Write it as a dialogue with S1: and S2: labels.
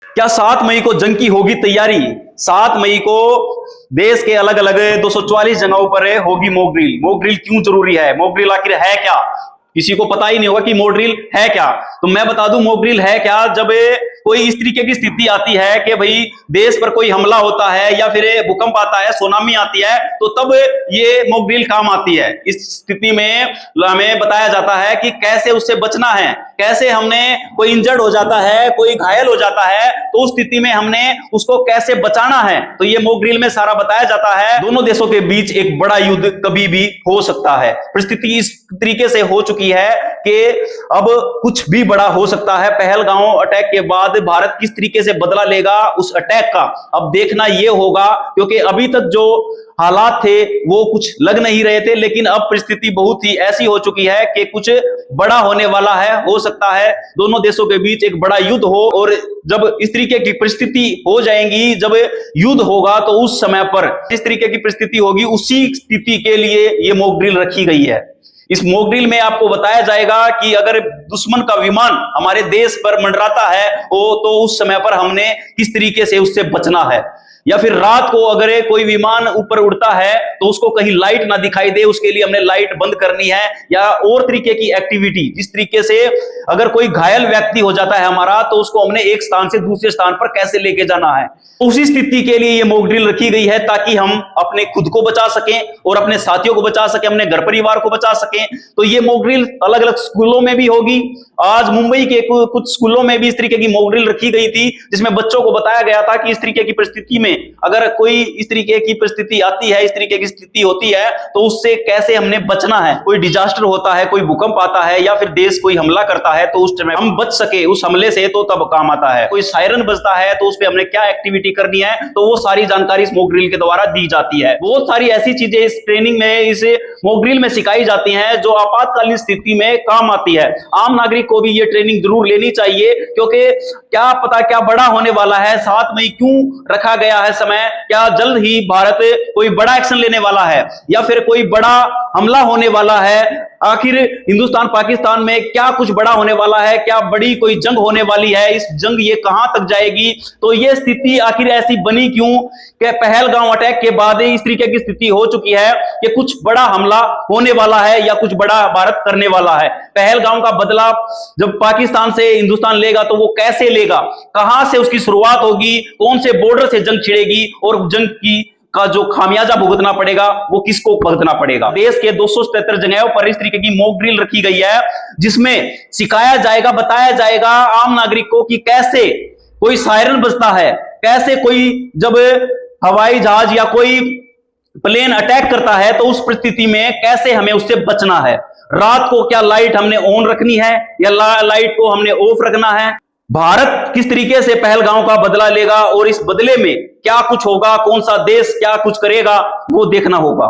S1: क्या 7 मई को जंग की होगी तैयारी? 7 मई को देश के अलग अलग 244 जगहों पर होगी मॉक ड्रिल। मॉक ड्रिल क्यों जरूरी है? मॉक ड्रिल आखिर है क्या? किसी को पता ही नहीं होगा कि मॉक ड्रिल है क्या। तो मैं बता दूं मॉक ड्रिल है क्या। जब कोई इस तरीके की स्थिति आती है कि भाई देश पर कोई हमला होता है या फिर भूकंप आता है, सुनामी आती है, तो तब ये मॉक ड्रिल काम आती है। इस स्थिति में हमें बताया जाता है कि कैसे उससे बचना है, कैसे हमने कोई इंजर्ड हो जाता है, कोई घायल हो जाता है, तो उस स्थिति में हमने उसको कैसे बचाना है। तो ये मॉक ड्रिल में सारा बताया जाता है। दोनों देशों के बीच एक बड़ा युद्ध कभी भी हो सकता है। परिस्थिति इस तरीके से हो चुकी है कि अब कुछ भी बड़ा हो सकता है। पहलगांव अटैक के बाद भारत किस तरीके से बदला लेगा उस अटैक का, अब देखना यह होगा, क्योंकि अभी तक जो हालात थे वो कुछ लग नहीं रहे थे, लेकिन अब परिस्थिति बहुत ही ऐसी हो चुकी है कि कुछ बड़ा होने वाला है। हो सकता है दोनों देशों के बीच एक बड़ा युद्ध हो, और जब इस तरीके की परिस्थिति हो जाएंगी, जब युद्ध होगा, तो उस समय पर जिस तरीके की परिस्थिति होगी उसी स्थिति के लिए ये मॉक ड्रिल रखी गई है। इस मॉक ड्रिल में आपको बताया जाएगा कि अगर दुश्मन का विमान हमारे देश पर मंडराता है तो उस समय पर हमने किस तरीके से उससे बचना है। या फिर रात को अगर कोई विमान ऊपर उड़ता है तो उसको कहीं लाइट ना दिखाई दे, उसके लिए हमने लाइट बंद करनी है, या और तरीके की एक्टिविटी। जिस तरीके से अगर कोई घायल व्यक्ति हो जाता है हमारा, तो उसको हमने एक स्थान से दूसरे स्थान पर कैसे लेके जाना है, उसी स्थिति के लिए ये मॉक ड्रिल रखी गई है, ताकि हम अपने खुद को बचा सकें और अपने साथियों को बचा सकें, अपने घर परिवार को बचा सकें। तो ये मॉक ड्रिल अलग अलग स्कूलों में भी होगी। आज मुंबई के कुछ स्कूलों में भी इस तरीके की मॉक ड्रिल रखी गई थी, जिसमें बच्चों को बताया गया था कि इस तरीके की परिस्थिति में अगर कोई इस तरीके की परिस्थिति आती है, इस तरीके की स्थिति होती है, तो उससे कैसे हमने बचना है। कोई डिजास्टर होता है, कोई भूकंप आता है, या फिर देश कोई हमला करता है, तो उस समय हम बच सके उस हमले से, तो तब काम आता है। कोई सायरन बजता है तो उस पर हमने क्या एक्टिविटी करनी है, तो वो सारी जानकारी इस मॉक ड्रिल के द्वारा दी जाती है। बहुत सारी ऐसी चीजें इस ट्रेनिंग में, इस मॉक ड्रिल में सिखाई जाती हैं जो आपातकालीन स्थिति में काम आती है। आम नागरिक को भी ये ट्रेनिंग जरूर लेनी चाहिए, क्योंकि क्या पता क्या बड़ा होने वाला है। 7 मई क्यों रखा गया है समय? क्या जल्द ही भारत कोई बड़ा एक्शन लेने वाला है, या फिर कोई बड़ा हमला होने वाला है? आखिर हिंदुस्तान पाकिस्तान में क्या कुछ बड़ा होने वाला है? क्या बड़ी कोई जंग होने वाली है? इस जंग ये कहां तक जाएगी? तो ये स्थिति आखिर ऐसी बनी क्यों कि पहलगांव अटैक के बाद इस तरीके की स्थिति हो चुकी है कि कुछ बड़ा हमला होने वाला है या कुछ बड़ा भारत करने वाला है। पहलगांव का बदला जब पाकिस्तान से हिंदुस्तान लेगा तो वो कैसे लेगा, कहां से उसकी शुरुआत होगी, कौन से बॉर्डर से जंग छिड़ेगी, और जंग की का जो खामियाजा भुगतना पड़ेगा वो किसको भुगतना पड़ेगा। देश के 277 जगहों पर इस तरीके की मॉक ड्रिल रखी गई है, जिसमें सिखाया जाएगा, बताया जाएगा आम नागरिक को कि कैसे कोई सायरन बजता है, कैसे कोई जब हवाई जहाज या कोई प्लेन अटैक करता है तो उस परिस्थिति में कैसे हमें उससे बचना है। रात को क्या लाइट हमने ऑन रखनी है या लाइट को हमने ऑफ रखना है। भारत किस तरीके से पहलगांव का बदला लेगा और इस बदले में क्या कुछ होगा, कौन सा देश क्या कुछ करेगा, वो देखना होगा।